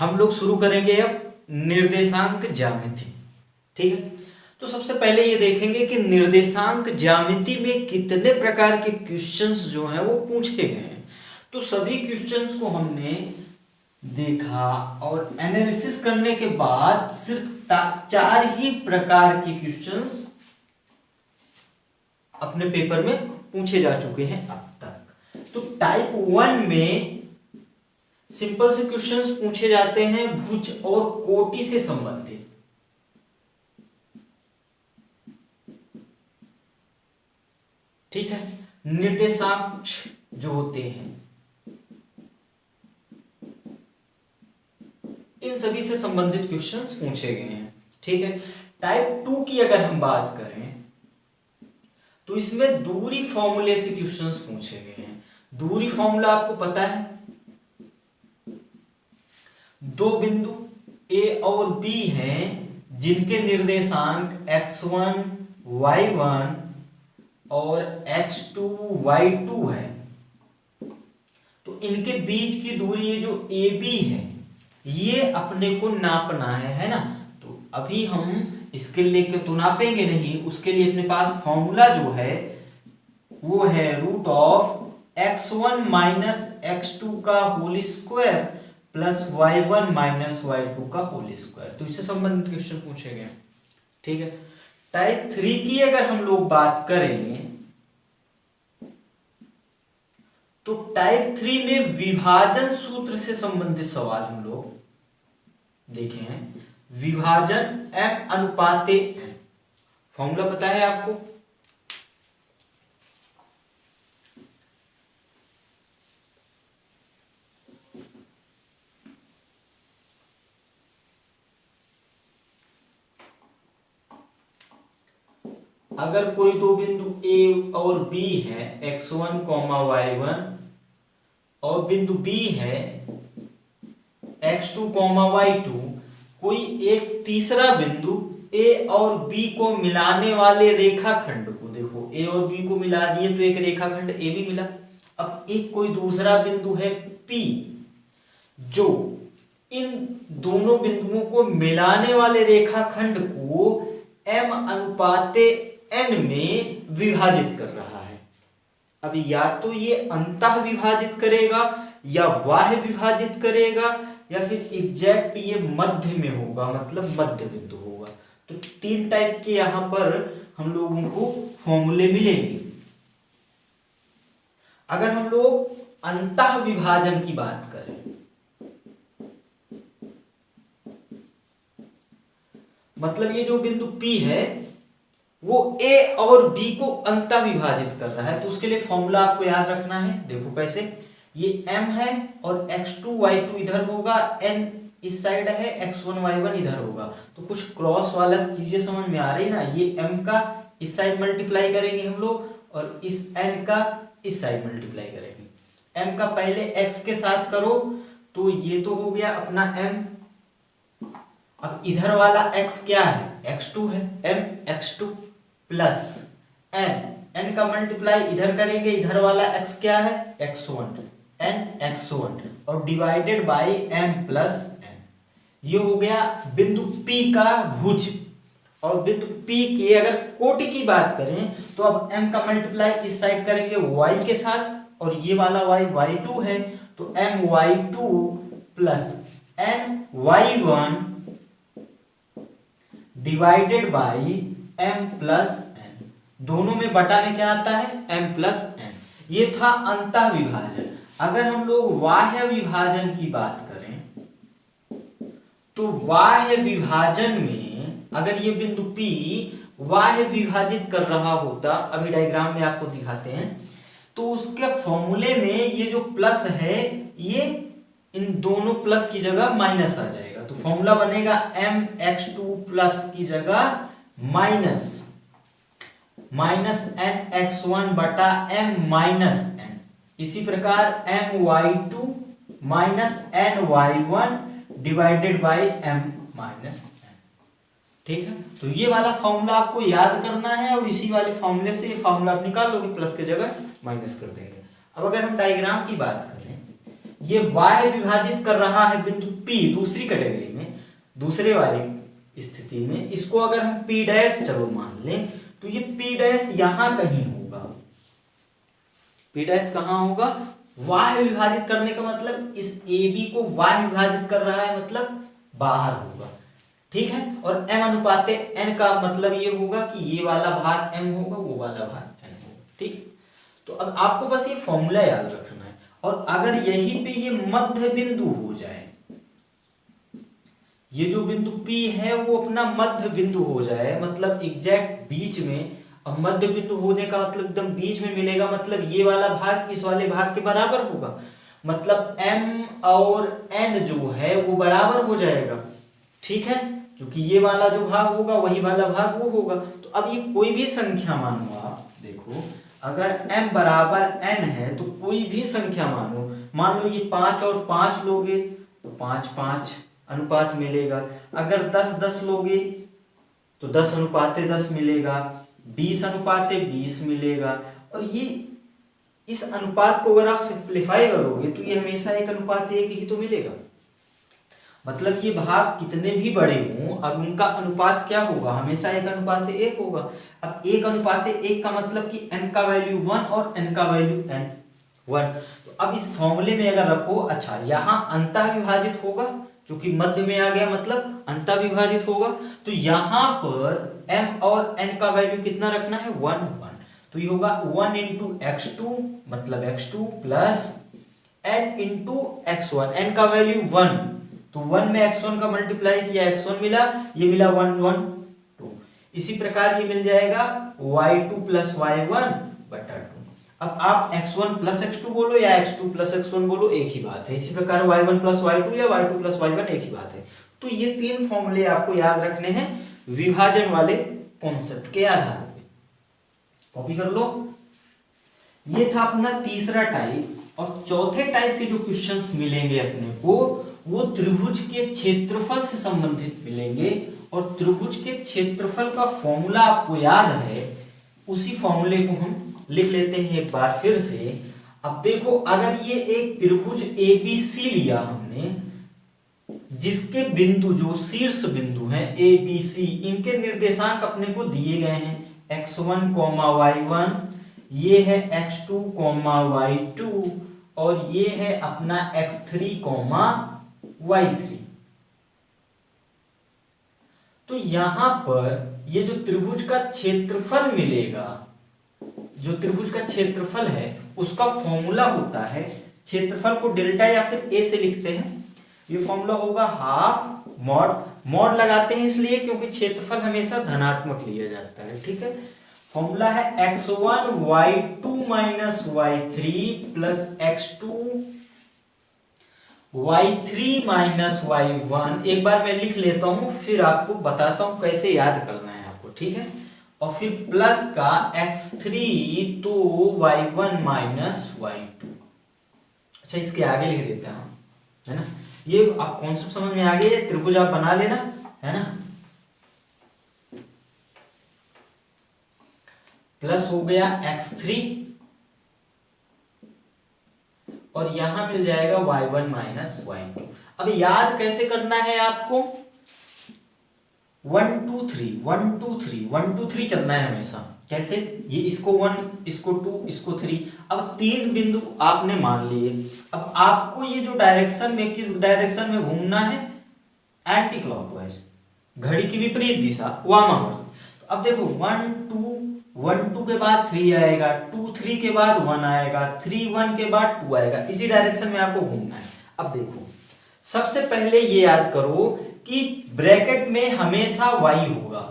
हम लोग शुरू करेंगे अब निर्देशांक ज्यामिति। ठीक है, तो सबसे पहले ये देखेंगे कि निर्देशांक ज्यामिति में कितने प्रकार के क्वेश्चंस जो हैं वो पूछे गए हैं। तो सभी क्वेश्चंस को हमने देखा और एनालिसिस करने के बाद सिर्फ 4 ही प्रकार के क्वेश्चंस अपने पेपर में पूछे जा चुके हैं अब तक। तो टाइप 1 में सिंपल से क्वेश्चंस पूछे जाते हैं भुज और कोटि से संबंधित। ठीक है, निर्देशांक जो होते हैं इन सभी से संबंधित क्वेश्चंस पूछे गए हैं। ठीक है, टाइप 2 की अगर हम बात करें तो इसमें दूरी फॉर्मूले से क्वेश्चंस पूछे गए हैं। दूरी फॉर्मूला आपको पता है, दो बिंदु A और B हैं जिनके निर्देशांक x1 y1 और x2 y2 है, तो इनके बीच की दूरी ये जो AB है ये अपने को नापना है ना। तो अभी हम इसके लेके तो नापेंगे नहीं, उसके लिए अपने पास फॉर्मूला जो है वो है root of x1 minus x2 का whole square plus y1 minus y2 का होल स्क्वायर। तो इससे संबंधित क्वेश्चन पूछे गए। ठीक है, टाइप 3 की अगर हम लोग बात करें तो टाइप 3 में विभाजन सूत्र से संबंधित सवाल हम लोग देखे हैं। विभाजन m अनुपाते n, फॉर्मूला पता है आपको, अगर कोई दो बिंदु A और B है x1, y1 और बिंदु B है x2, y2, कोई एक तीसरा बिंदु A और B को मिलाने वाले रेखाखंड को, देखो A और B को मिला दिए तो एक रेखाखंड A भी मिला। अब एक कोई दूसरा बिंदु है P जो इन दोनों बिंदुओं को मिलाने वाले रेखाखंड को m अनुपाते n में विभाजित कर रहा है। अब या तो ये अंतः विभाजित करेगा या बाह्य विभाजित करेगा या फिर एग्जैक्ट ये मध्य में होगा, मतलब मध्य बिंदु होगा। तो 3 टाइप के यहां पर हम लोगों को फॉर्मूले मिलेंगे। अगर हम लोग अंतः विभाजन की बात करें, मतलब ये जो बिंदु P है वो A और B को अंतः विभाजित कर रहा है, तो उसके लिए फॉर्मूला आपको याद रखना है। देखो कैसे, ये m है और x2 y2 इधर होगा, n इस साइड है, x1 y1 इधर होगा। तो कुछ क्रॉस वाला चीजें समझ में आ रही ना, ये m का इस साइड मल्टीप्लाई करेंगे हम लोग और इस n का इस साइड मल्टीप्लाई करेंगे। m का पहले x के साथ करो तो ये तो हो गया अपना m। अब इधर वाला x क्या है, x2 है, m x2 प्लस n का मल्टीप्लाई इधर करेंगे, इधर वाला x क्या है, x1, n x1 और divided by m plus n। ये हो गया बिंदु P का भुज। और बिंदु P की अगर कोटि की बात करें तो अब m का मल्टीप्लाई इस साइड करेंगे y के साथ और ये वाला y y2 है, तो m y2 plus n y1 divided by m plus n। दोनों में बटा में क्या आता है, m प्लस n। ये था अंतः विभाजन। अगर हम लोग बाह्य विभाजन की बात करें तो बाह्य विभाजन में अगर ये बिंदु P बाह्य विभाजित कर रहा होता, अभी डायग्राम में आपको दिखाते हैं, तो उसके फॉर्मूले में ये जो प्लस है ये इन दोनों प्लस की जगह माइनस आ जाएगा। तो फॉर्मूला बनेगा m x2 प्लस की जगह माइनस n x1 बटा m माइनस n। इसी प्रकार m y2 minus n y1 divided by m minus n। ठीक है, तो ये वाला फॉर्मूला आपको याद करना है और इसी वाले फॉर्मूले से ये फॉर्मूला आप निकाल लोगे, प्लस की जगह माइनस कर देंगे। अब अगर हम डायग्राम की बात करें ये y विभाजित कर रहा है बिंदु P दूसरी कैटेगरी में, दूसरे वाली स्थिति में, इसको अगर हम P डैश चलो मान लें तो ये P डैश यहां कहीं होगा। P डैश कहां होगा? y विभाजित करने का मतलब इस AB को y विभाजित कर रहा है, मतलब बाहर होगा, ठीक है। और m अनुपाते n का मतलब ये होगा कि ये वाला भाग m होगा, वो वाला भाग n होगा, ठीक। तो अब आपको बस ये फॉर्मूला याद रखना है। और अगर यहीं पे ये मध्य बिंदु हो जाए, ये जो बिंदु P है वो अपना मध्य बिंदु हो जाए, मतलब एग्जैक्ट बीच में। अब मध्य बिंदु होने का मतलब एकदम बीच में मिलेगा, मतलब ये वाला भाग इस वाले भाग के बराबर होगा, मतलब m और n जो है वो बराबर हो जाएगा, ठीक है। क्योंकि ये वाला जो भाग होगा वही वाला भाग वो होगा। तो अब ये कोई भी संख्या मानो, आप देखो अगर m बराबर n है तो कोई भी संख्या मानो, मान लो ये 5 और 5 लोगे तो 5 5 अनुपात मिलेगा। अगर 10 10 लोगे तो 10 अनुपाते 10 मिलेगा, 20 अनुपाते 20 मिलेगा। और ये इस अनुपात को अगर आप सिंप्लीफाई करोगे तो ये हमेशा 1 अनुपात 1 ही तो मिलेगा। मतलब ये भाग कितने भी बड़े हों, अब उनका अनुपात क्या होगा? हमेशा 1 अनुपात 1 होगा। अब 1 अनुपात 1 का मतलब कि m का वैल्यू 1 और n का वैल्यू n 1। तो अब इस फॉर्मूले में अगर रखो, अच्छा यहाँ अंतः विभाजित होगा, क्योंकि मध्य में आ गया मतलब अंतः विभाजित होगा। तो यहाँ पर m और n का वैल्यू कितना रखना है? 1 1। तो ये होगा 1 इंटू x2 मतलब x2 plus n into x1, n का वैल्यू 1, तो 1 में x1 का मल्टीप्लाई किया x1 मिला, ये मिला 1 1 2। इसी प्रकार ये मिल जाएगा y2 प्लस y1 बटा 2। अब आप x1 प्लस x2 बोलो या x2 प्लस x1 बोलो, एक ही बात है। इसी प्रकार y1 प्लस y2 या y2 प्लस y1 एक ही बात है। तो ये 3 फॉर्मूले आपको याद रखने हैं विभाजन वाले कॉन्सेप्ट के आधार पे, कॉपी कर लो। ये था अपना तीसरा टाइप। और चौथे टाइप के जो क्वेश्चंस मिलेंगे अपने को, वो त्रिभुज के क्षेत्रफल से संबंधित मिलेंगे। और त्रिभुज के क्षेत्रफल का फॉर्मूला आपको याद है, उसी फॉर्मूले को हम लिख लेते हैं एक बार फिर से। अब देखो, अगर ये एक त्रिभुज ABC लिया हमने, जिसके बिंदु जो शीर्ष बिंदु हैं ABC, इनके निर्देशांक अपने को दिए गए हैं x1, y1, ये है x2, y2, और ये है अपना x3, y3। तो यहां पर ये जो त्रिभुज का क्षेत्रफल मिलेगा, जो त्रिभुज का क्षेत्रफल है उसका फॉर्मूला होता है, क्षेत्रफल को डेल्टा या फिर a से लिखते हैं। ये फॉर्मूला होगा हाफ मॉड, मॉड लगाते हैं इसलिए क्योंकि क्षेत्रफल हमेशा धनात्मक लिया जाता है, ठीक है। फॉर्मूला है x1 y2 minus y3 plus x2 y3 minus y1। एक बार मैं लिख लेता हूं, फिर आपको बताता हूं कैसे याद करना है आपको, ठीक है। और फिर प्लस का x3 तो y1 माइनस y2। अच्छा, इसके आगे लिख देते हैं, है ना। ये आप कॉन्सेप्ट समझ में आ गए, त्रिभुज आप बना लेना, है ना। प्लस हो गया x3 और यहां मिल जाएगा y1 माइनस y2। अब याद कैसे करना है आपको? 1 2 3 1 2 3 1 2 3 चलना है हमेशा। कैसे? ये इसको 1, इसको 2, इसको 3। अब 3 बिंदु आपने मान लिए। अब आपको ये जो डायरेक्शन में, किस डायरेक्शन में घूमना है? एंटी क्लॉकवाइज, घड़ी की विपरीत दिशा, वामावर्त। तो अब देखो 1 2 के बाद 3 आएगा, 2 3 के बाद 1 आएगा, 3 1 के बाद 2 आएगा। इसी डायरेक्शन में आपको घूमना है। अब देखो, सबसे पहले ये याद करो कि ब्रैकेट में हमेशा y होगा।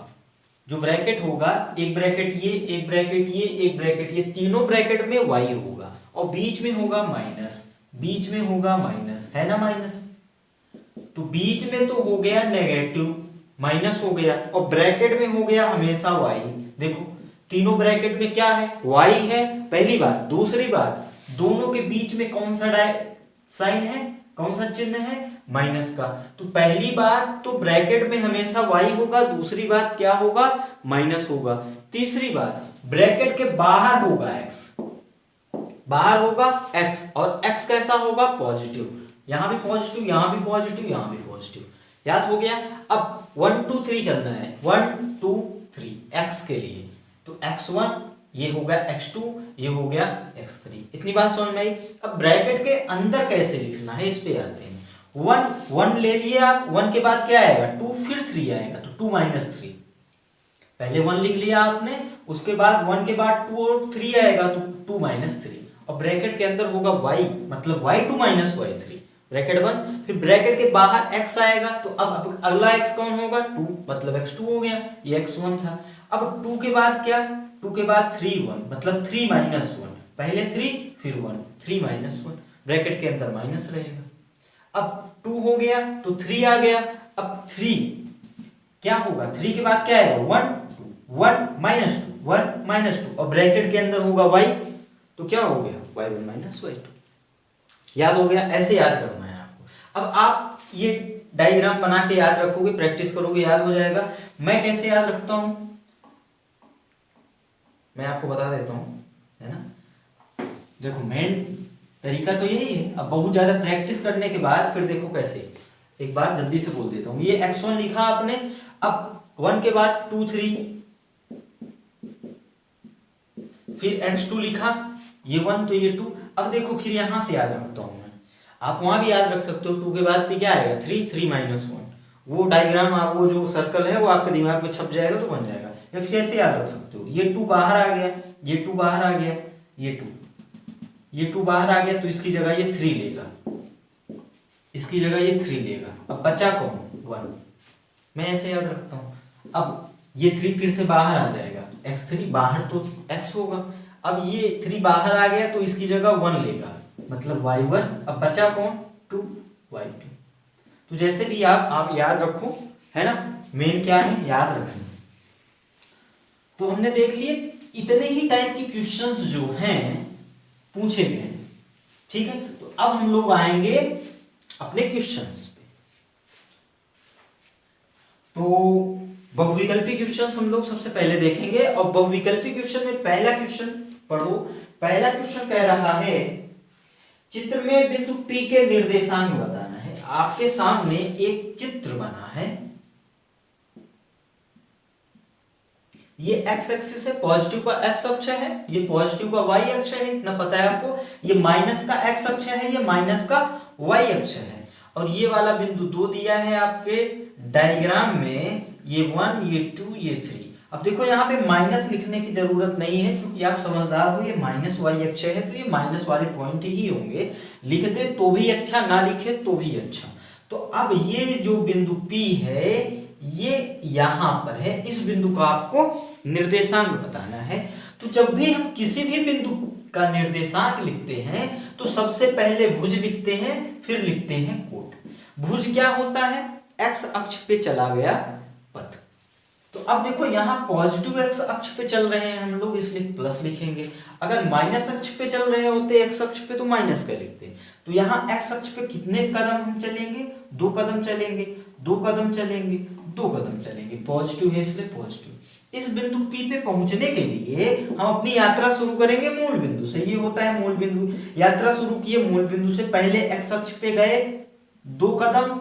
जो ब्रैकेट होगा, एक ब्रैकेट ये, एक ब्रैकेट ये, एक ब्रैकेट ये, तीनों ब्रैकेट में y होगा। और बीच में होगा माइनस, बीच में होगा माइनस, है ना माइनस। तो बीच में तो हो गया नेगेटिव, माइनस हो गया, और ब्रैकेट में हो गया हमेशा y। देखो तीनों ब्रैकेट में क्या है? y है, पहली बात। दूसरी बात, दोनों के बीच में कौन सा साइन है, कौन सा चिन्ह है? माइनस का। तो पहली बात तो ब्रैकेट में हमेशा y होगा, दूसरी बात क्या होगा? माइनस होगा। तीसरी बात, ब्रैकेट के बाहर होगा x, बाहर होगा x और x कैसा होगा पॉजिटिव, यहाँ भी पॉजिटिव, यहाँ भी पॉजिटिव, यहाँ भी पॉजिटिव। याद हो गया। अब 1 2 3 चलना है, 1 2 3 x के लिए, तो x1 ये हो गया, x2 ये हो गया, x3। इतनी बात समझ में आई। अब ब्रैकेट के अंदर कैसे लिखना है इस पे आते हैं। 1 1 ले लिए आप, 1 के बाद क्या आएगा 2, फिर 3 आएगा, तो 2 - 3। पहले 1 लिख लिया आपने, उसके बाद 1 के बाद 2 और 3 आएगा, तो 2 - 3। और ब्रैकेट के अंदर होगा y, मतलब y2 - y3, ब्रैकेट बंद। फिर ब्रैकेट के बाहर x आएगा, तो अब अगला x कौन होगा 2, मतलब x2 हो गया, ये x1 था। अब 2 के बाद क्या, 2 के बाद 3 1, मतलब 3 - 1, पहले 3 फिर 1, 3 - 1, ब्रैकेट के अंदर माइनस रहेगा। अब 2 हो गया तो 3 आ गया, अब 3 क्या होगा, 3 के बाद क्या आएगा 1 2, 1 - 2, 1 - 2, और ब्रैकेट के अंदर होगा y, तो क्या हो गया y1 - y2। याद हो गया। ऐसे याद करना है आपको। अब आप ये डायग्राम बना के याद रखोगे, प्रैक्टिस करोगे, याद हो जाएगा। मैं कैसे याद रखता हूं मैं आपको बता देता हूं, है ना। देखो मेन तरीका तो यही है। अब बहुत ज्यादा प्रैक्टिस करने के बाद फिर देखो कैसे, एक बार जल्दी से बोल देता हूं। ये x1 लिखा आपने, अब 1 के बाद 2 3, फिर x2 लिखा, ये 1 तो ये 2। अब देखो फिर यहां से याद रखता हूं मैं, आप वहां भी याद रख सकते हो। 2 के बाद क्या आएगा 3, 3 - 1, वो डायग्राम आप, वो जो सर्कल है वो आपके दिमाग में छप जाएगा, तो बन जाएगा। या फिर ऐसे याद रख सकते हो, ये 2 बाहर आ गया, ये 2 बाहर आ गया, ये 2 बाहर आ गया, तो इसकी जगह ये 3 लेगा, इसकी जगह ये 3 लेगा। अब बचा कौन 1, मैं ऐसे याद रखता हूं। अब ये 3 फिर से बाहर आ जाएगा, x3 बाहर तो x होगा। अब ये 3 बाहर आ गया, तो इसकी जगह 1 लेगा, मतलब y1। अब बचा कौन 2 y2। तो जैसे भी आप याद रखो, है ना। मेन क्या है, याद रखना। तो हमने देख लिए इतने ही टाइप के क्वेश्चंस जो हैं पूछे गए हैं, ठीक है। तो अब हम लोग आएंगे अपने क्वेश्चंस पे। तो बहुविकल्पी क्वेश्चंस हम लोग सबसे पहले देखेंगे। और बहुविकल्पी क्वेश्चन में पहला क्वेश्चन पढ़ो। पहला क्वेश्चन कह रहा है, चित्र में बिंदु P के निर्देशांक बताना है। आपके सामने एक चित्र बना है, ये x एक्सिस है, पॉजिटिव का x अक्ष है, ये पॉजिटिव का y अक्ष है, इतना पता है आपको। ये माइनस का x अक्ष है, ये माइनस का y अक्ष है। और ये वाला बिंदु 2 दिया है आपके डायग्राम में, ये 1 ये 2 ये 3। अब देखो यहाँ पे माइनस लिखने की जरूरत नहीं है, क्योंकि आप समझदार हो, ये माइनस y अक्ष है, तो ये माइनस वाले पॉइंट ही होंगे। लिख दे तो भी अच्छा, ना लिखे तो भी अच्छा। तो अब ये जो बिंदु P है, ये यहां पर है, इस बिंदु का आपको निर्देशांक बताना है। तो जब भी हम किसी भी बिंदु का निर्देशांक लिखते हैं, तो सबसे पहले भुज लिखते हैं, फिर लिखते हैं कोण। भुज क्या होता है, x अक्ष पे चला गया पथ। तो अब देखो यहाँ पॉजिटिव x अक्ष पे चल रहे हैं हम लोग, इसलिए प्लस लिखेंगे। अगर माइनस अक्ष पे चल रहे होते x अक्ष पे, तो माइनस का लिखते। तो यहाँ x अक्ष पे कितने कदम हम चलेंगे, 2 कदम चलेंगे, 2 कदम चलेंगे, 2 कदम चलेंगे। पॉजिटिव है इसलिए पॉजिटिव। इस बिंदु P पे पहुंचने के लिए हम अपनी यात्रा शुरू करेंगे मूल बिंदु से। ये होता है मूल बिंदु। यात्रा शुरू किए मूल बिंदु से, पहले x अक्ष पे गए 2 कदम,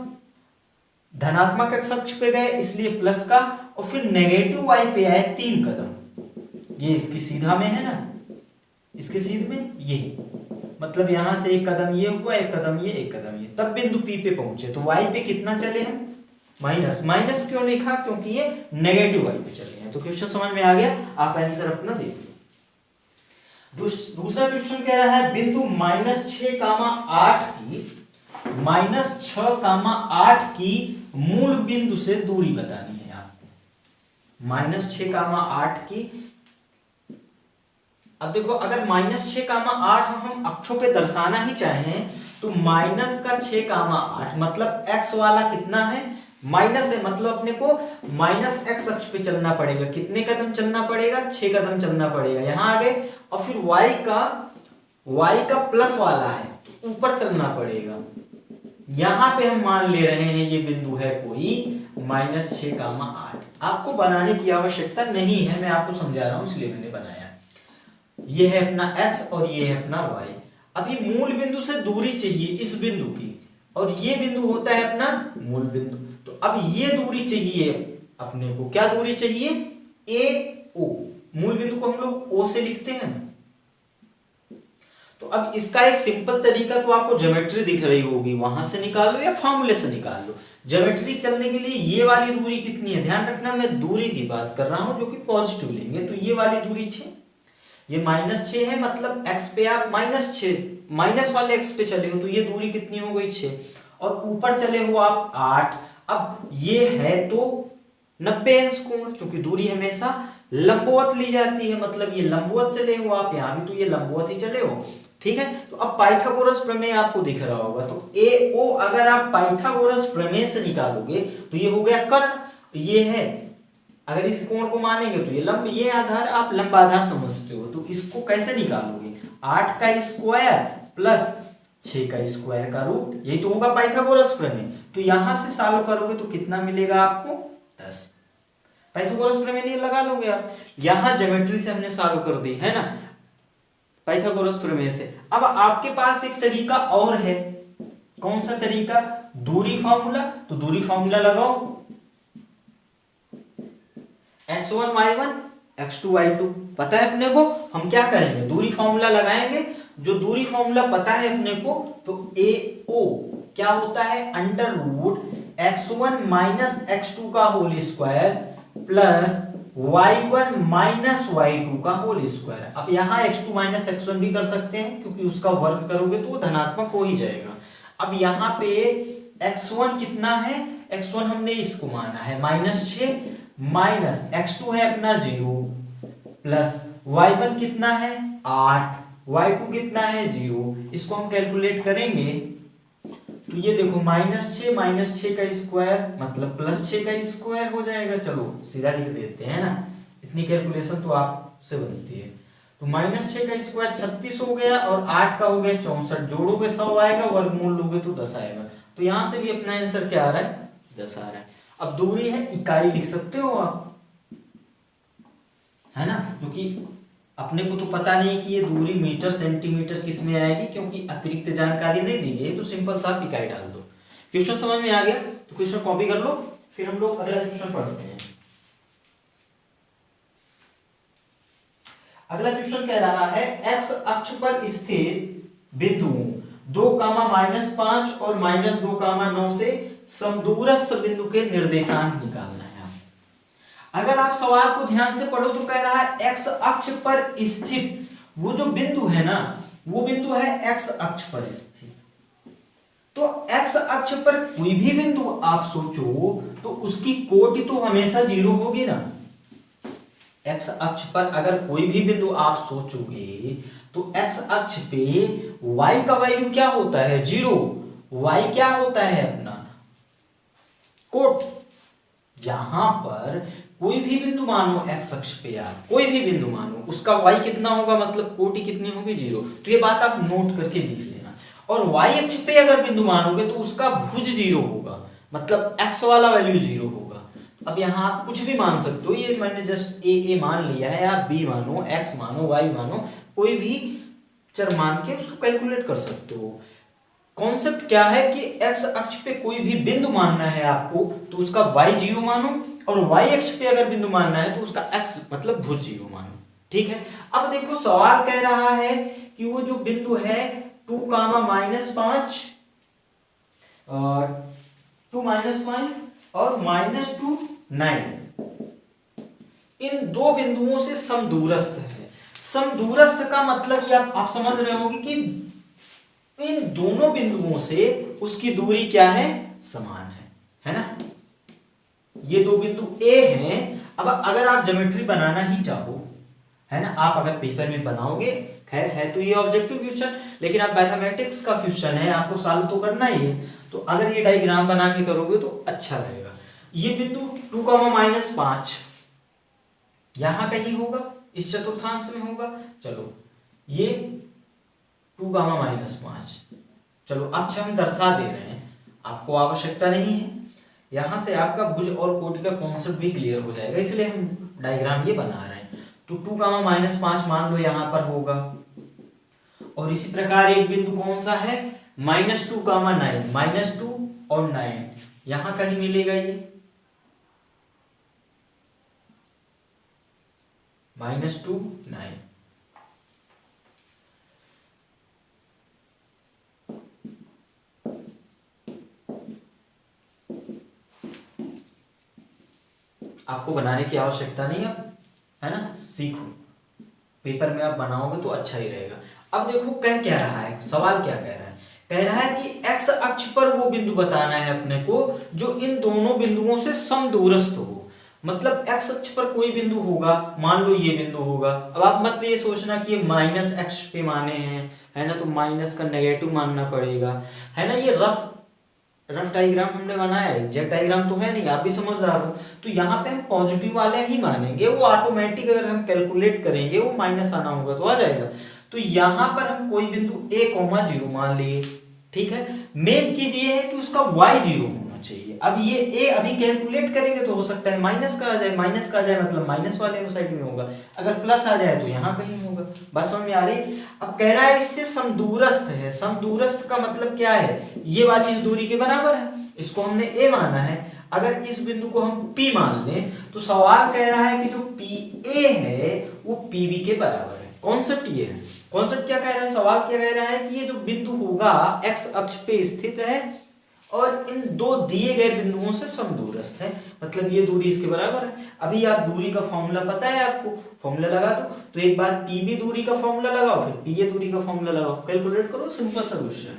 धनात्मक x अक्ष पे गए इसलिए प्लस का, और फिर नेगेटिव y पे आए 3 कदम। ये इसकी सीधा में है ना, इसके सीध में ये, मतलब यहां से 1 कदम ये हुआ, 1 कदम ये, 1 कदम ये, तब बिंदु P पे पहुंचे। तो y पे कितना चले हम, माइनस। माइनस क्यों लिखा, क्योंकि ये नेगेटिव y पे चले हैं। तो क्वेश्चन समझ में आ गया, आप आंसर अपना देख लो। दूसरा क्वेश्चन कह रहा है, बिंदु -6,8 की मूल बिंदु से दूरी बतानी है आपको। -6,8 की। अब देखो, अगर -6,8 हम अक्षों पे दर्शाना ही चाहें, तो माइनस का 6,8 मतलब x वाला कितना है, माइनस है, मतलब अपने को माइनस x अक्ष पे चलना पड़ेगा। कितने कदम चलना पड़ेगा, 6 कदम चलना पड़ेगा। यहां आ गए, और फिर y का प्लस वाला है, तो ऊपर चलना पड़ेगा। यहां पे हम मान ले रहे हैं ये बिंदु है कोई -6,8। आपको बनाने की आवश्यकता नहीं है, मैं आपको समझा रहा हूं इसलिए मैंने बनाया। ये है अपना x और ये है अपना y। अभी मूल बिंदु से दूरी चाहिए इस बिंदु की, और ये बिंदु होता है अपना मूल बिंदु। तो अब ये दूरी चाहिए अपने को, क्या दूरी चाहिए, ए ओ। मूल बिंदु को हम लोग ओ से लिखते हैं। तो अब इसका एक सिंपल तरीका तो आपको ज्योमेट्री दिख रही होगी, वहां से निकाल लो या फॉर्मूले से निकाल लो। ज्योमेट्री चलने के लिए ये वाली दूरी कितनी है, ध्यान रखना मैं दूरी की बात कर रहा हूं जो कि पॉजिटिव लेंगे। तो ये वाली दूरी 6, ये -6 है, मतलब x पे आप -6 माइनस वाले x पे चले हो तो ये दूरी कितनी हो गई 6, और ऊपर चले हो आप 8। अब ये है तो 90 अंश कोण, क्योंकि दूरी हमेशा लंबवत ली जाती है, मतलब ये लंबवत चले हो आप, यहाँ भी तो ये लंबवत ही चले हो, ठीक है। तो अब पाइथागोरस प्रमेय आपको दिख रहा होगा, तो ए ओ अगर आप पाइथागोरस प्रमेय से निकालोगे तो ये हो गया कर्ण, ये है, अगर इस कोण को मानेंगे तो ये लंब, ये आधार आप लंबा आधार समझते हो, तो इसको कैसे निकालोगे, 8 का स्क्वायर प्लस 6 का स्क्वायर का रूट, यही तो होगा पाइथागोरस प्रमेय। तो यहां से सॉल्व करोगे तो कितना मिलेगा आपको 10। पाइथागोरस प्रमेय नहीं लगा लोगे आप, यहां ज्योमेट्री से हमने सॉल्व कर दी है ना पाइथागोरस प्रमेय से। अब आपके पास एक तरीका और है, कौन सा तरीका, दूरी फार्मूला। तो दूरी फार्मूला लगाओ, x1 y1 x2 y2 पता है अपने को, हम क्या करेंगे दूरी फार्मूला लगाएंगे। जो दूरी फार्मूला पता है अपने को, तो ए ओ क्या होता है, under root x1 minus x2 का whole square plus y1 minus y2 का होल स्क्वायर। अब यहाँ x2 माइनस x1 भी कर सकते हैं, क्योंकि उसका वर्ग करोगे तो वो धनात्मक हो ही जाएगा। अब यहाँ पे x1 कितना है, x1 हमने इसको माना है -6 माइनस x2 है अपना 0 प्लस y1 कितना है 8, y2 कितना है 0। इसको हम कैलकुलेट करेंगे तो ये देखो -6 माइनस 6 का स्क्वायर मतलब +6 का स्क्वायर हो जाएगा। चलो सीधा लिख देते हैं ना, इतनी कैलकुलेशन तो आपसे बनती है। तो -6 का स्क्वायर 36 हो गया और 8 का हो गया 64, जोड़ोगे 100 आएगा, वर्गमूल लोगे तो 10 आएगा। तो यहां से भी अपना आंसर क्या आ रहा है 10 आ रहा है। अब दूरी है, इकाई लिख सकते हो आप, है ना, क्योंकि अपने को तो पता नहीं कि ये दूरी मीटर सेंटीमीटर किस में आएगी, क्योंकि अतिरिक्त जानकारी नहीं दी गई, तो सिंपल सा इकाई डाल दो। क्वेश्चन समझ में आ गया तो क्वेश्चन कॉपी कर लो, फिर हम लोग अगला क्वेश्चन पढ़ते हैं। अगला क्वेश्चन कह रहा है एक्स अक्ष पर स्थित बिंदुओं 2,-5 और -2,9 से समदूरस्थ बिंदु के निर्देशांक निकालना है। अगर आप सवाल को ध्यान से पढ़ो तो कह रहा है एक्स अक्ष पर स्थित, वो जो बिंदु है ना वो बिंदु है एक्स अक्ष पर स्थित। तो एक्स अक्ष पर कोई भी बिंदु आप सोचो तो उसकी कोटि तो हमेशा 0 होगी ना। एक्स अक्ष पर अगर कोई भी बिंदु आप सोचोगे तो एक्स अक्ष पे y का वैल्यू क्या होता है 0, y क्या होता है अपना कोट। यहां पर कोई भी बिंदु मानो एक्स अक्ष पे, यार कोई भी बिंदु मानो, उसका y कितना होगा मतलब कोटि कितनी होगी 0। तो ये बात आप नोट करके लिख लेना। और y अक्ष पे अगर बिंदु मानोगे तो उसका भुज 0 होगा, मतलब x वाला वैल्यू 0 होगा। अब यहाँ आप कुछ भी मान सकते हो, ये मैंने जस्ट ए मान लिया है, आप b मानो, x मानो, y मानो, कोई भी चर मान के उसको कैलकुलेट कर सकते हो। कॉन्सेप्ट क्या है कि x अक्ष पे कोई भी बिंदु मानना है आपको तो उसका y 0 मानो, और y अक्ष पे अगर बिंदु मानना है तो उसका x मतलब भुज 0 मानो, ठीक है। अब देखो सवाल कह रहा है कि वो जो बिंदु है 2,-5 और 2-5 और -2 9, इन दो बिंदुओं से समदूरस्थ है। समदूरस्थ का मतलब ये आप समझ रहे होंगे कि इन दोनों बिंदुओं से उसकी दूरी क्या है समान है ना। ये दो बिंदु A हैं। अब अगर आप ज्योमेट्री बनाना ही चाहो, है ना, आप अगर पेपर में बनाओगे, खैर है तो ये ऑब्जेक्टिव क्वेश्चन, लेकिन आप मैथमेटिक्स का क्वेश्चन है, आपको सॉल्व तो करना ही है। तो अगर ये डायग्राम बना के करोगे तो अच्छा रहेगा। ये बिंदु 2,-5 यहां कहीं होगा, इस चतुर्थांश में होगा। चलो ये 2,-5, चलो अक्ष हम दर्शा दे रहे हैं, आपको आवश्यकता नहीं है। यहां से आपका भुज और कोटि का कॉन्सेप्ट भी क्लियर हो जाएगा, इसलिए हम डायग्राम ये बना रहे हैं। तो 2, -5 मान लो यहाँ पर होगा। और इसी प्रकार एक बिंदु कौन सा है, -2, -9, -2 और 9 यहां कहीं मिलेगा ये, -2, 9। आपको बनाने की आवश्यकता नहीं है ना, सीखो, पेपर में आप बनाओगे तो अच्छा ही रहेगा। अब देखो कह क्या रहा है, सवाल क्या कह रहा है, कह रहा है कि एक्स अक्ष पर वो बिंदु बताना है अपने को जो इन दोनों बिंदुओं से समदूरस्थ हो। मतलब एक्स अक्ष पर कोई बिंदु होगा, मान लो ये बिंदु होगा। अब आप मत ये सोचना कि ये माइनस एक्स पे माने हैं, है ना, तो माइनस का नेगेटिव मानना पड़ेगा, है ना। ये रफ डायग्राम हमने बनाया है, एग्जैक्ट डायग्राम तो है नहीं, आप भी समझदार हो। तो यहाँ पे हम पॉजिटिव वाले ही मानेंगे, वो ऑटोमेटिक अगर हम कैलकुलेट करेंगे वो माइनस आना होगा तो आ जाएगा। तो यहाँ पर हम कोई बिंदु a,0 मान लिए, ठीक है। मेन चीज ये है कि उसका y 0 होना चाहिए। अब ये a अभी कैलकुलेट करेंगे तो हो सकता है माइनस का आ जाए, माइनस का आ जाए मतलब माइनस वाले साइड में होगा, अगर प्लस आ जाए तो यहाँ कहीं होगा। बात समझ में आ रही। अब कह रहा है इससे समदूरस्थ है, समदूरस्थ का मतलब क्या है, ये वाली इस दूरी के बराबर है, इसको हमने a माना है। अगर इस बिंदु को हम P मान लें तो सवाल कह रहा है कि जो PA है वो PB के बराबर है। कॉन्सेप्ट ये है, कॉन्सेप्ट क्या कह रहा है, सवाल क्या कह रहा है कि ये जो बिंदु होगा x अक्ष पे स्थित है और इन दो दिए गए बिंदुओं से समदूरस्थ है, मतलब ये दूरी इसके बराबर है। अभी आप दूरी का फॉर्मूला पता है आपको, फॉर्मूला लगा दो। तो एक बार PB दूरी का फॉर्मूला लगाओ, फिर PA दूरी का फॉर्मूला लगाओ, कैलकुलेट करो, सिंपल सोल्यूशन।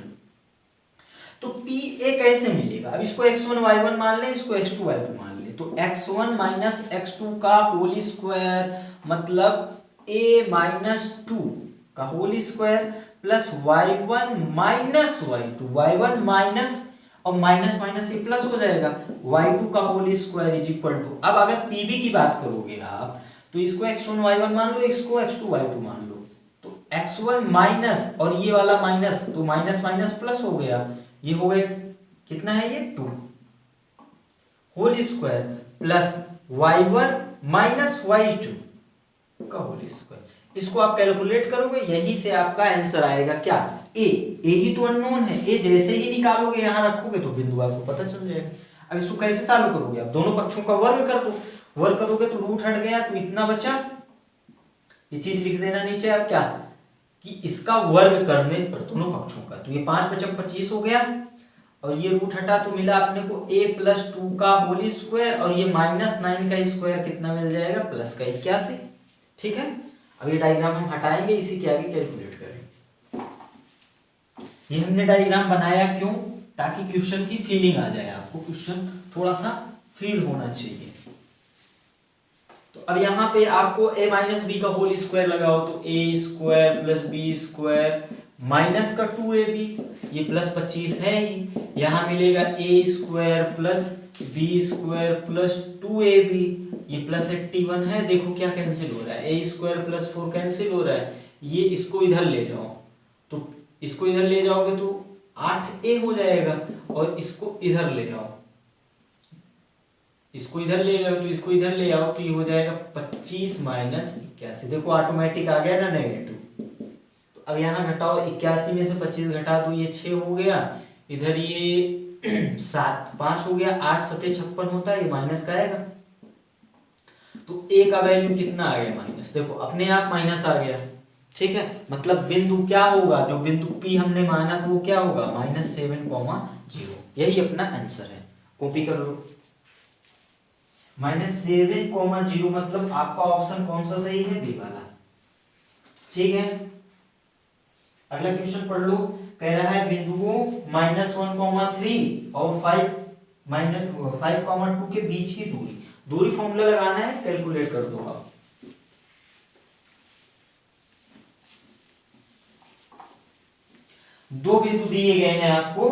तो PA कैसे मिलेगा, अब इसको x1 y1 मान ले, इसको x2 y2 मान ले। तो x1 माइनस x2 का होल स्क्वायर मतलब a माइनस 2 का whole square plus y1 minus y2, y1 minus और माइनस माइनस ये प्लस हो जाएगा, y2 का whole square is equal to. अब अगर PB की बात करोगे आप तो इसको x1 y1 मान लो, इसको x2 y2 मान लो। तो x1 माइनस और ये वाला माइनस, तो माइनस माइनस प्लस हो गया, ये हो गया कितना है ये 2 whole square plus y1 minus y2 का होल स्क्वायर। इसको आप कैलकुलेट करोगे, यही से आपका आंसर आएगा क्या, a ही तो अननोन है, a जैसे ही निकालोगे यहां रखोगे तो बिंदु आपको पता चल जाएगा। अब इसको कैसे चालू करोगे, आप दोनों पक्षों का वर्ग कर दो, वर्ग करोगे तो रूट हट गया तो इतना बचा, ये चीज लिख देना नीचे आप क्या कि इसका वर्ग करने पर दोनों पक्षों का, तो ये 5 × 25 हो गया और ये रूट हटा तो मिला अपने को a + 2 का होल स्क्वायर और ये -9 का स्क्वायर कितना मिल जाएगा +81, ठीक है। अब ये डायग्राम हम हटाएंगे, इसी के आगे कैलकुलेट करेंगे। ये हमने डायग्राम बनाया क्यों, ताकि क्वेश्चन की फीलिंग आ जाए आपको, क्वेश्चन थोड़ा सा फील होना चाहिए। तो अब यहाँ पे आपको a माइनस बी का होल स्क्वायर लगाओ तो a² + b² माइनस का 2ab, ये +25 है ही, यहाँ मिलेगा a² + b² + 2ab, ये +81 है। देखो क्या कैंसिल हो रहा है, a² + 4 कैंसिल हो रहा है, ये इसको इधर ले जाओ, तो इसको इधर ले जाओगे तो 8a हो जाएगा और इसको इधर ले जाओ, इसको इधर ले गए तो इसको इधर ले आओ तो ये हो जाएगा 25 - 81। देखो ऑटोमेटिक आ गया ना नेगेटिव। तो अब यहाँ घटाओ, 81 में से 25 घटा दो, ये 6 हो गया, इधर ये 7 5 हो गया, 8 × 7 = 56 होता है, ये माइनस का आएगा। तो a का वैल्यू कितना आ गया माइनस, देखो अपने आप माइनस आ गया, ठीक है। मतलब बिंदु क्या होगा, जो बिंदु P हमने माना था वो क्या होगा -7,0। यही अपना आंसर है, कॉपी कर लो। -7,0 मतलब आपका ऑप्शन कौन सा सही है, बी वाला, ठीक है। अगला क्वेश्चन पढ़ लो, कह रहा है बिंदुओं -1,3 और 5,2 के बीच की दूरी फॉर्मूला लगाना है, कैलकुलेट कर दो आप। दो बिंदु दिए गए हैं आपको,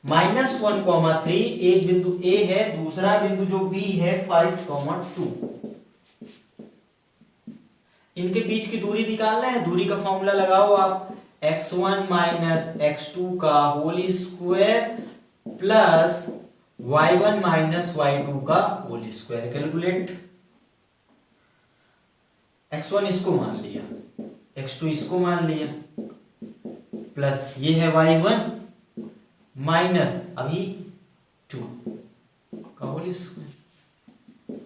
-1,3, एक बिंदु A है, दूसरा बिंदु जो B है 5,2। इनके बीच की दूरी निकालना है, दूरी का फॉर्मूला लगाओ आप, x1 - x2 का whole square plus y1 - y2 का होल स्क्वायर, कैलकुलेट। x1 इसको मान लिया, x2 इसको मान लिया, प्लस ये है y1 माइनस अभी 2 का होल स्क्वायर,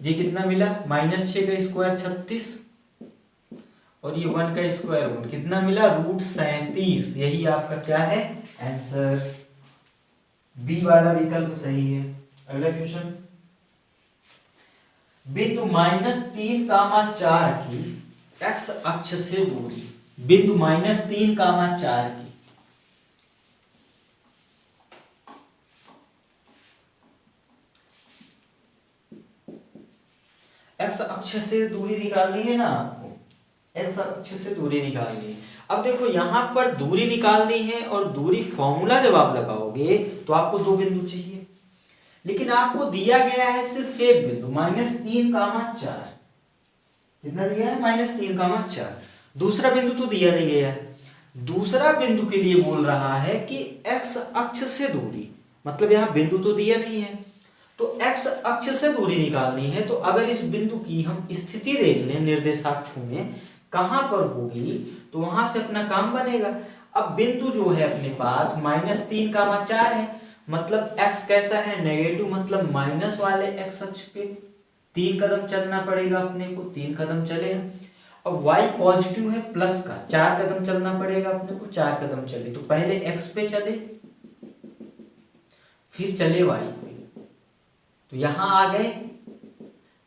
ये कितना मिला -6 का स्क्वायर 36 और ये 1 का स्क्वायर 1 कितना मिला √37। यही आपका क्या है आंसर, बी वाला विकल्प सही है। अगला क्वेश्चन, बिंदु -3, 4 की x अक्ष से दूरी, बिंदु -3, 4 की x अक्ष से दूरी निकालनी है ना आपको, x अक्ष से दूरी निकालनी है। अब देखो यहाँ पर दूरी निकालनी है और दूरी फॉर्मूला जब आप लगाओगे तो आपको दो बिंदु चाहिए, लेकिन आपको दिया गया है सिर्फ एक बिंदु -3, 4। कितना दिया है -3, 4। दूसरा बिंदु तो दिया नहीं गया है। दूसरा बिंदु के लिए बोल रहा है कि x अक्ष से दूरी, मतलब यहाँ बिंदु तो दिया नहीं है, तो x अक्ष से दूरी निकालनी है। तो अगर इस बिंदु की हम स्थिति देख लें निर्देशाक्ष में कहां पर होगी तो वहां से अपना काम बनेगा। अब बिंदु जो है अपने पास -3, 4 है, मतलब x कैसा है नेगेटिव, मतलब माइनस वाले x अक्ष पे 3 कदम चलना पड़ेगा अपने को, 3 कदम चले। अब y पॉजिटिव है प्लस का, 4 कदम चलना पड़ेगा अपने को, 4 कदम चले। तो पहले x पे चले फिर चले y पे, तो यहां आ गए,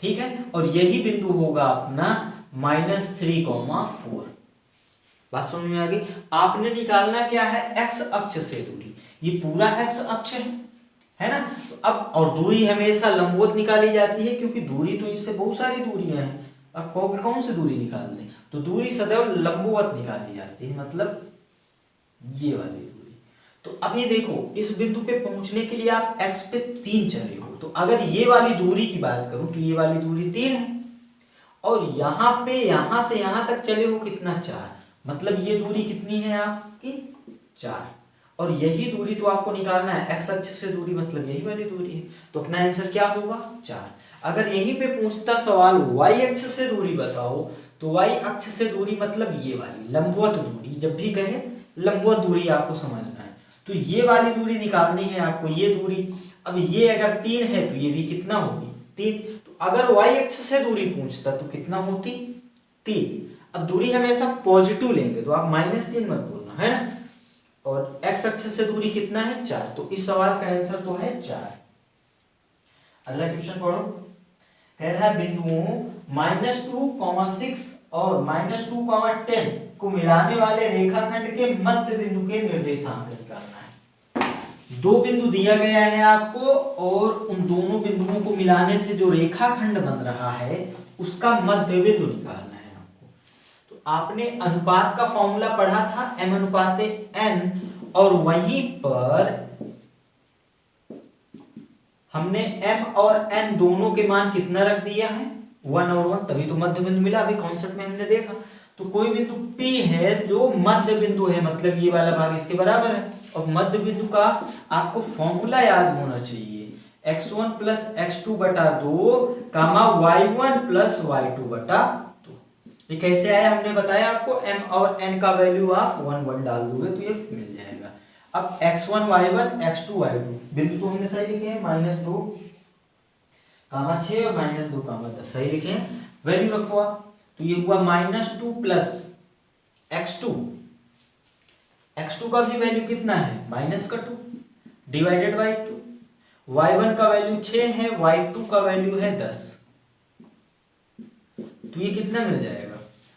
ठीक है। और यही बिंदु होगा अपना -3, 4। बात समझ में आ गई। आपने निकालना क्या है x अक्ष से दूरी, ये पूरा x अक्ष है ना। तो अब और दूरी हमेशा लंबवत निकाली जाती है, क्योंकि दूरी तो इससे बहुत सारी दूरियां हैं। अब कहोगे कौन सी दूरी निकाल दें, तो दूरी सदैव लंबवत निकाली जाती है, मतलब ये वाली दूरी। तो अब ये देखो इस बिंदु पे पहुंचने के लिए आप x पे 3 चले हो, तो अगर ये वाली दूरी की बात करूं तो ये वाली दूरी 3 है, और यहाँ पे यहां से यहां तक चले हो कितना 4, मतलब ये दूरी कितनी है आपकी 4। और यही दूरी तो आपको निकालना है x अक्ष से दूरी, मतलब यही वाली दूरी है। तो अपना आंसर क्या होगा 4। अगर यहीं पे पूछता सवाल y अक्ष से दूरी बताओ, तो y अक्ष से दूरी मतलब ये वाली लंबवत दूरी, जब भी कहे लंबवत दूरी आपको समझना है। तो ये वाली दूरी निकालनी है आपको, ये दूरी। अब ये अगर 3 है तो ये भी कितना होगी 3। तो अगर y अक्ष से दूरी पूछता तो कितना होती 3। अब दूरी हमेशा पॉजिटिव लेंगे, तो आप -3 मत बोलना, है ना। और x अक्ष से दूरी कितना है 4, तो इस सवाल का आंसर तो है 4। अगला क्वेश्चन पढ़ो। कह रहा है बिंदुओं -2, 6 और -2, 10 को मिलाने वाले रेखाखंड के मध्य बिंदु के निर्देशांक निकालना है। दो बिंदु दिया गया है आपको, और उन दोनों बिंदुओं को मिलाने से जो रेखाखंड बन रहा है उसका मध्य बिंदु निकालना है आपको। तो आपने अनुपात का फॉर्मूला पढ़ा था m/n, और वहीं पर हमने m और n दोनों के मान कितना रख दिया है 1 और 1, तभी तो मध्य बिंदु मिला। अभी कॉन्सेप्ट में हमने देखा। तो कोई बिंदु P है जो मध्य बिंदु है, मतलब ये वाला भाग इसके बराबर है, और मध्य बिंदु का आपको फॉर्मूला याद होना चाहिए x1 + x2 बटा 2, y1 + y2 बटा 2। ये कैसे आया हमने बताया आपको, m और n का वैल्यू आप 1 1 डाल दोगे तो ये मिल जाएगा। अब x1 y1 x2 y2 बिंदु तो हमने सही लिखे हैं, -2, 6 और -2, 10 सही लिखे हैं। वैल्यू रखो आप, तो ये हुआ -2 + x2। x2 का भी वैल्यू कितना है -2 डिवाइडेड बाई 2। y1 का वैल्यू 6 है, y2 का वैल्यू है 10, तो ये कितना मिल जाएगा।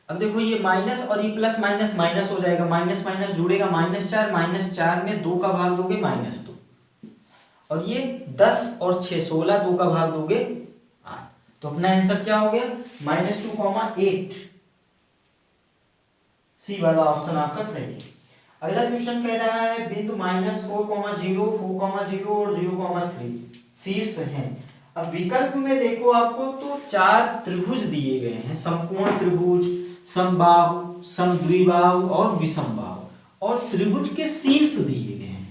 अब देखो ये माइनस और ये प्लस माइनस माइनस हो जाएगा, माइनस माइनस जुड़ेगा -4, -4 में 2 का भाग दोगे -2, और ये 10 और 6 16, 2 का भाग दोगे 8। तो अपना आंसर क्या हो गया -2, 8। सी वाला ऑप्शन आपका सही है। अगला क्वेश्चन कह रहा है बिंदु -4, 0, 4, 0 और 0,3 शीर्ष हैं। अब विकल्प में देखो आपको तो 4 त्रिभुज दिए गए हैं, समकोण त्रिभुज, समबाहु, समद्विबाहु और विषमबाहु, और त्रिभुज के शीर्ष दिए गए हैं,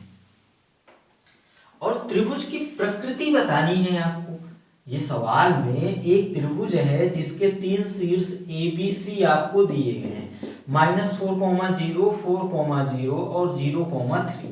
और त्रिभुज की प्रकृति बतानी है आपको। ये सवाल में एक त्रिभुज है जिसके 3 शीर्ष ABC आपको दिए गए हैं, -4,0, 4,0 और 0,3।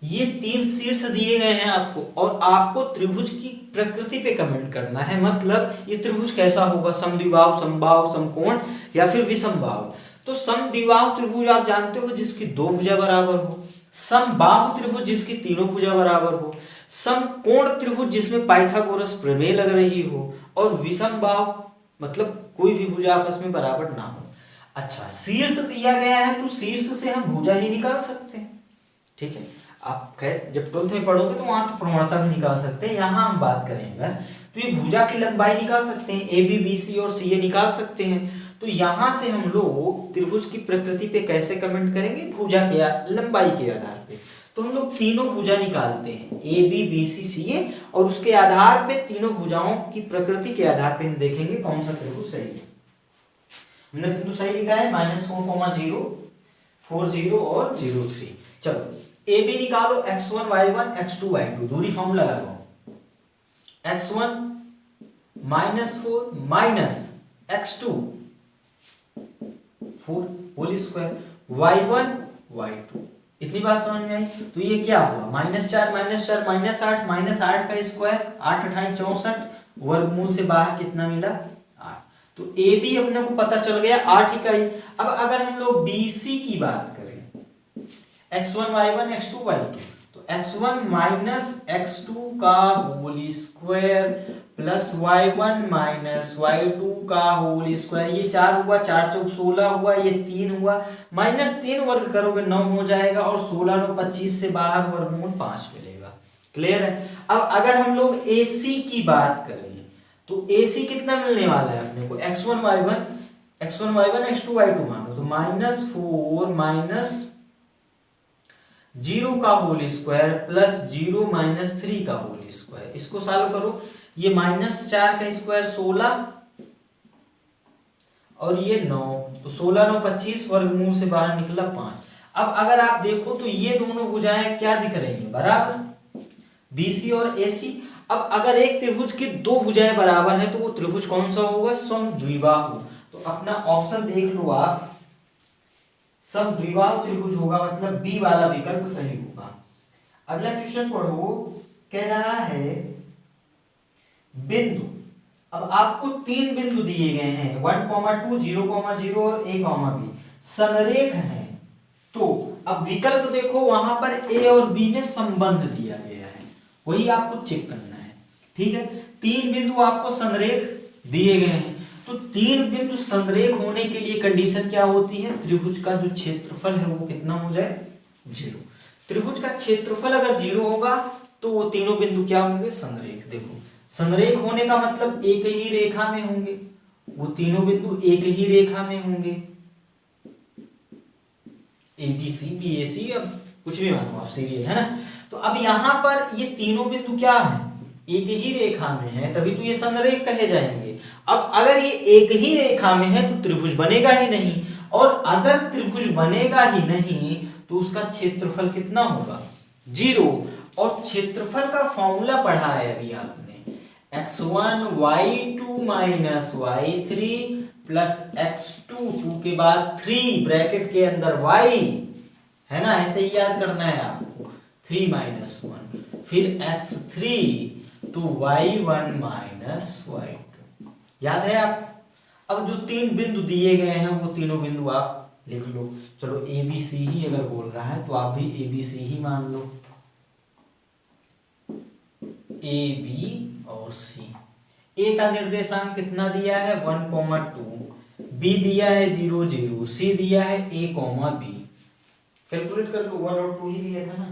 ये 3 शीर्ष दिए गए हैं आपको, और आपको त्रिभुज की प्रकृति पे कमेंट करना है। मतलब ये त्रिभुज कैसा होगा, समद्विबाहु, समबाहु, समकोण या फिर विषमबाहु। तो समद्विबाहु त्रिभुज आप जानते हो जिसकी 2 भुजा बराबर हो, समबाहु त्रिभुज जिसकी तीनों भुजा बराबर हो, समकोण त्रिभुज जिसमें पाइथागोरस प्रमेय लग रही हो, और विषमबाहु मतलब कोई भी भुजा आपस में बराबर ना हो। अच्छा, शीर्ष दिया गया है तो शीर्ष से हम भुजा ही निकाल सकते हैं। ठीक है, आप खैर जब 12th में पढ़ोगे तो वहां तो प्रवणता भी निकाल सकते हैं। यहाँ हम बात करेंगे तो ये भुजा की लंबाई निकाल सकते हैं, AB, BC और CA निकाल सकते हैं। तो यहाँ से हम लोग त्रिभुज की प्रकृति पे कैसे कमेंट करेंगे, भुजा के लंबाई के आधार पे। तो हम लोग तीनों भुजा निकालते हैं, AB, BC, CA, और उसके आधार पे तीनों भुजाओं की प्रकृति के आधार पे हम देखेंगे कौन सा त्रिभुज सही है। हमने बिंदु सही लिखा है -4,0, 40 और 03। चलो AB निकालो, x1 y1 x2 y2, दूरी फॉर्मूला लगाओ, x1 -4 x2 4 whole square, y1 y2। इतनी बात समझ में आई। तो ये क्या हुआ, -4 -8 -8 का स्क्वायर, 8 8 64, वर्गमूल से बाहर कितना मिला, 8। तो AB अपने को पता चल गया 8 इकाई। अब अगर हम लोग BC की बात करें, x1 y1 x2 y2, तो x1 -x2 का whole square plus y1 -y2 का होल स्क्वायर, ये 4 हुआ, 4 चौक 16 हुआ, ये 3 हुआ, -3 वर्ग करोगे 9 हो जाएगा, और 16 9 25 से बाहर वर्गमूल 5 मिलेगा। क्लियर है। अब अगर हम लोग AC की बात करें तो AC कितना मिलने वाला है अपने को, x1 y1 x2 y2 मानो, तो -4 0 का होल स्क्वायर प्लस 0 -3 का होल स्क्वायर। इसको सॉल्व करो, ये -4 का स्क्वायर 16 और ये 9, तो 16 9 25, वर्गमूल से बाहर निकला 5। अब अगर आप देखो तो ये दोनों भुजाएं क्या दिख रही हैं, बराबर, BC और AC। अब अगर एक त्रिभुज की 2 भुजाएं बराबर है तो वो त्रिभुज कौन सा होगा, समद्विबाहु। तो अपना ऑप्शन देख लो आप, समद्विबाहु त्रिभुज होगा, मतलब B वाला विकल्प सही होगा। अगला क्वेश्चन पढ़ो, कह रहा है बिंदु, अब आपको 3 बिंदु दिए गए हैं, 1,2 0,0 और A,B संरेख हैं। तो अब विकल्प देखो, वहां पर A और B में संबंध दिया गया है, वही आपको चेक करना है। ठीक है, 3 बिंदु आपको संरेख दिए गए हैं, तो 3 बिंदु संरेख होने के लिए कंडीशन क्या होती है, त्रिभुज का जो क्षेत्रफल है वो कितना हो जाए, 0। त्रिभुज का क्षेत्रफल अगर 0 होगा तो वो तीनों बिंदु क्या होंगे, संरेख। देखो, संरेख होने का मतलब एक ही रेखा में होंगे, वो तीनों बिंदु एक ही रेखा में होंगे, ABC BAC, अब कुछ भी मानो आप, सीरियल है ना। तो अब यहां पर ये तीनों बिंदु क्या है, एक ही रेखा में है, तभी तो ये संरेख कहे जाएंगे। अब अगर ये एक ही रेखा में है तो त्रिभुज बनेगा ही नहीं, और अगर त्रिभुज बनेगा ही नहीं तो उसका क्षेत्रफल कितना होगा, 0। और क्षेत्रफल का फॉर्मूला पढ़ा है अभी आपने, x1 y2 y3 plus x2 2 के बाद 3 ब्रैकेट के अंदर y, है ना, ऐसे ही याद करना है आपको, 3 - 1, फिर x3 तो y1 y2, याद है आप। अब जो 3 बिंदु दिए गए हैं वो तीनों बिंदु आप लिख लो। चलो ABC ही अगर बोल रहा है तो आप भी ABC ही मान लो, A B और C। A का निर्देशांक कितना दिया है, 1,2, B दिया है 0 0, C दिया है A, B। कैलकुलेट कर लो, 1 और 2 ही दिया था ना,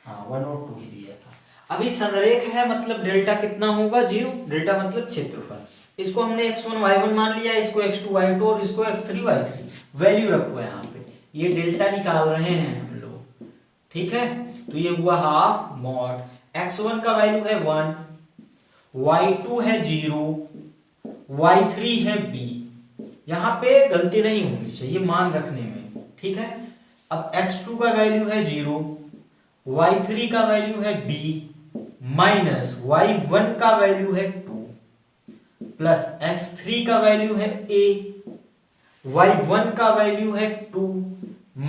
हाँ 1 और 2 ही दिया था। अभी संरेख है मतलब डेल्टा कितना होगा, 0। डेल्टा मतलब क्षेत्रफल। इसको हमने x1 y1 मान लिया, इसको x2 y2 और इसको x3 y3, वैल्यू रखो यहाँ पे, ये डेल्टा निकाल रहे हैं हम लोग। ठीक है, तो ये हुआ हाफ मॉड, x1 का वैल्यू है 1, y2 है 0, y3 है b। यहाँ पे गलती नहीं होनी चाहिए मान रखने में। ठीक है, अब x2 का वैल्यू है 0, y3 का वैल्यू है b माइनस y1 का वैल्यू है 2 प्लस x3 का वैल्यू है a, y1 का वैल्यू है 2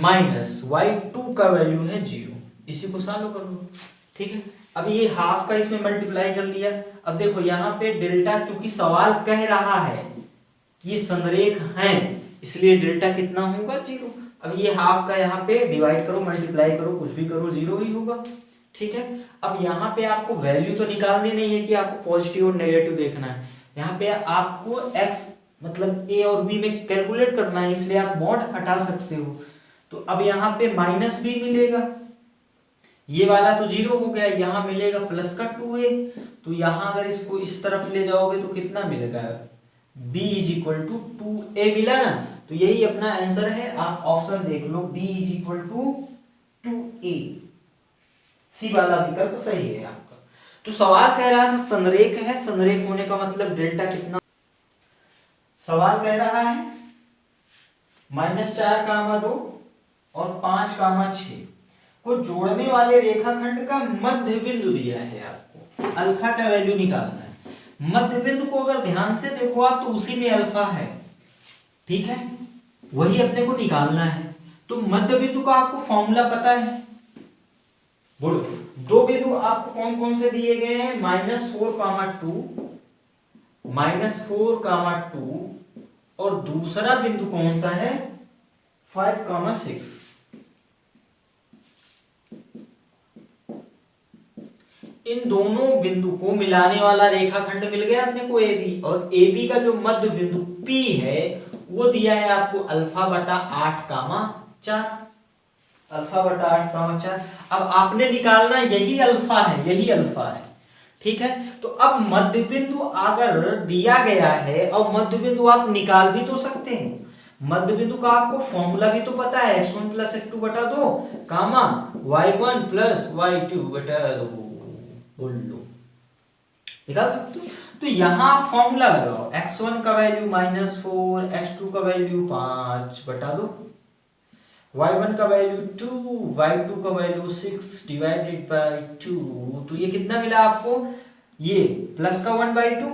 माइनस y2 का वैल्यू है 0। इसी को सॉल्व कर लो। ठीक है, अब ये हाफ का इसमें मल्टीप्लाई कर लिया। अब देखो यहाँ पे डेल्टा, चूंकि सवाल कह रहा है ये संरेख हैं, इसलिए डेल्टा कितना होगा 0। अब ये हाफ का यहाँ पे डिवाइड करो, मल्टीप्लाई करो, कुछ भी करो, 0 ही होगा। ठीक है, अब यहाँ पे आपको वैल्यू तो निकालनी नहीं है कि आपको पॉजिटिव और नेगेटिव देखना है। यहाँ पे आपको x मतलब a और b में कैलकुलेट करना है, इसलिए आप मॉड हटा सकते हो। तो अब यहाँ पे माइनस b मिलेगा, ये वाला तो 0 हो गया, यहाँ मिलेगा प्लस का 2a। तो यहाँ अगर इसको इस तरफ ले जाओगे तो कितना मिलेगा, b is equal to 2a मिला ना। तो यही अपना आंसर है, आप ऑप्शन देख लो, b is equal to 2a, C वाला विकल्प सही है आपका। तो सवाल कह रहा था संरेख है, संरेख होने का मतलब डेल्टा कितना, सवाल कह रहा है -4, 2 और 5, 6 को जोड़ने वाले रेखाखंड का मध्य बिंदु दिया है। आपको अल्फा का वैल्यू निकालना है। मध्य बिंदु को अगर ध्यान से देखो आप तो उसी में अल्फा है। ठीक है, वही अपने को निकालना है। तो मध्य बिंदु का आपको फॉर्मूला पता है, बोलो। दो बिंदु आपको कौन कौन से दिए गए हैं, -4, 2 और दूसरा बिंदु कौन सा है 5, 6। इन दोनों बिंदु को मिलाने वाला रेखाखंड मिल गया अपने को AB, और AB का जो मध्य बिंदु P है वो दिया है आपको अल्फा बटा 8, 4। अल्फा बटा 8, 4। अब आपने निकालना यही अल्फा है, यही अल्फा है। ठीक है, तो अब मध्य बिंदु अगर दिया गया है और मध्य बिंदु आप निकाल भी तो सकते हैं। मध्य बिंदु का आपको फॉर्मूला भी तो पता है, x1 प्लस x2 बटा 2 कामा y1 प्लस y2 बटा 2। बोल लो, निकाल सकते हो। तो यहाँ फॉर्मूला लगाओ, x1 का वैल्यू -4, x2 का वैल्यू 5 बटा 2, y1 का वैल्यू 2, y2 का वैल्यू 6 डिवाइडेड बाय 2। तो ये कितना मिला आपको, ये प्लस का 1/2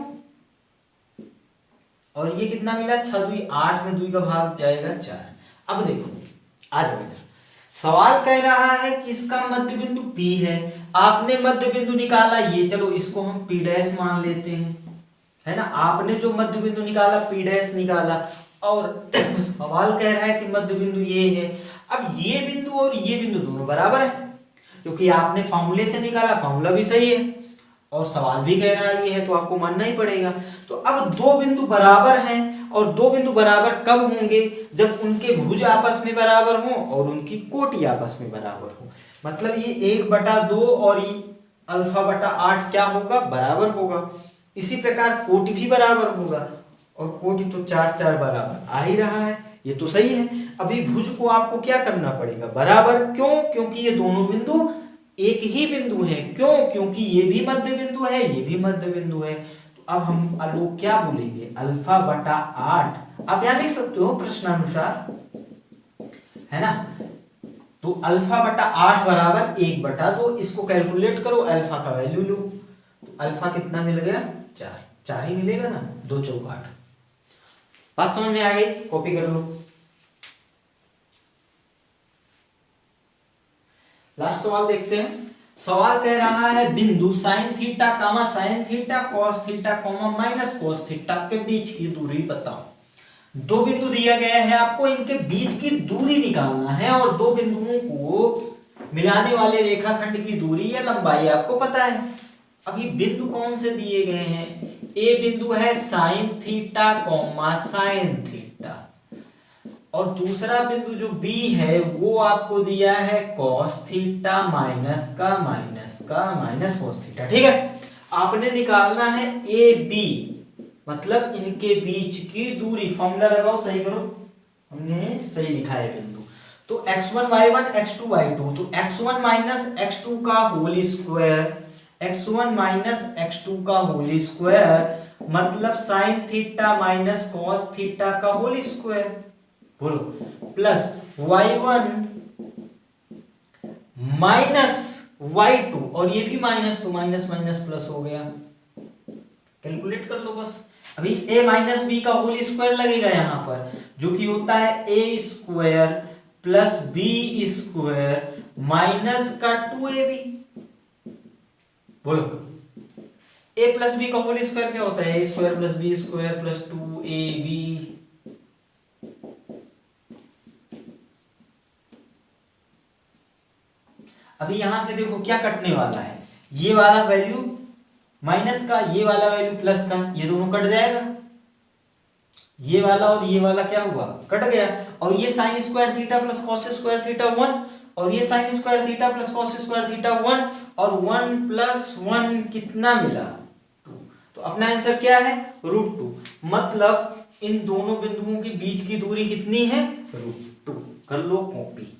और ये कितना मिला 6 दूनी 8 में 2 का भाग जाएगा 4। अब देखो आ जाओ इधर, सवाल कह रहा है कि इसका मध्य बिंदु P है। आपने मध्य बिंदु निकाला ये, चलो इसको हम P' मान लेते हैं, है ना। आपने जो मध्य बिंदु निकाला P' निकाला, और सवाल कह रहा है कि मध्य बिंदु ये है। अब ये बिंदु और ये बिंदु दोनों बराबर है, क्योंकि आपने फॉर्मूले से निकाला, फॉर्मूला भी सही है और सवाल भी कह रहा है ये है, तो आपको मानना ही पड़ेगा। तो अब दो बिंदु बराबर हैं, और दो बिंदु बराबर कब होंगे, जब उनके भुज आपस में बराबर हो और उनकी कोटि आपस में बराबर हो। मतलब ये 1/2 और ये अल्फा बटा 8 क्या होगा, बराबर होगा। इसी प्रकार कोटि भी बराबर होगा, और कोटि तो 4, 4 बराबर आ ही रहा है, ये तो सही है। अभी भुज को आपको क्या करना पड़ेगा, बराबर। क्यों, क्योंकि ये दोनों बिंदु एक ही बिंदु है। क्यों, क्योंकि ये भी मध्य बिंदु है, ये भी मध्य बिंदु है। तो अब हम लोग क्या बोलेंगे, अल्फा बटा 8। आप यहां लिख सकते हो प्रश्नानुसार, है ना। तो अल्फा बटा 8 बराबर 1/2। इसको कैलकुलेट करो, अल्फा का वैल्यू लो। तो अल्फा कितना मिल गया, 4, 4 ही मिलेगा ना, 2 चौक 8। बात समझ में आ गई, कॉपी कर लो। लास्ट सवाल देखते हैं। सवाल कह रहा है बिंदु sin थीटा कामा sin theta cos theta comma minus cos theta के बीच की दूरी बताओ। दो बिंदु दिया गया है, आपको इनके बीच की दूरी निकालना है, और दो बिंदुओं को मिलाने वाले रेखाखंड की दूरी या लंबाई आपको पता है। अभी बिंदु कौन से दिए गए हैं, ए बिंदु है sin theta comma sin theta, और दूसरा बिंदु जो B है वो आपको दिया है cos theta minus cos theta. ठीक है, आपने निकालना है AB, मतलब इनके बीच की दूरी। फॉर्मूला लगाओ, सही करो, हमने सही लिखा है बिंदु। तो x1 y1 x2 y2, तो x1 माइनस x2 का whole square, x1 minus x2 का होल स्क्वायर मतलब sin theta minus cos theta का होल स्क्वायर, बोलो, प्लस y1 माइनस y2 और ये भी -2, माइनस माइनस प्लस हो गया। कैलकुलेट कर लो बस। अभी a माइनस बी का होल स्क्वायर लगेगा यहाँ पर, जो कि होता है a square plus B square minus का 2ab। बोलो a प्लस बी का होल स्क्वायर क्या होता है? a square plus B square plus 2ab। अभी यहां से देखो क्या कटने वाला है, ये वाला वैल्यू माइनस का, ये वाला वैल्यू प्लस का, ये दोनों कट जाएगा। ये वाला और ये वाला क्या हुआ? कट गया। और ये sine square theta plus cos square theta 1, और ये sine square theta plus cos square theta 1, और 1 प्लस 1 कितना मिला? 2। तो अपना आंसर क्या है? √2। मतलब इन दोनों बिंदुओं के बीच की दूरी कितनी है? √2। कर लो कॉपी।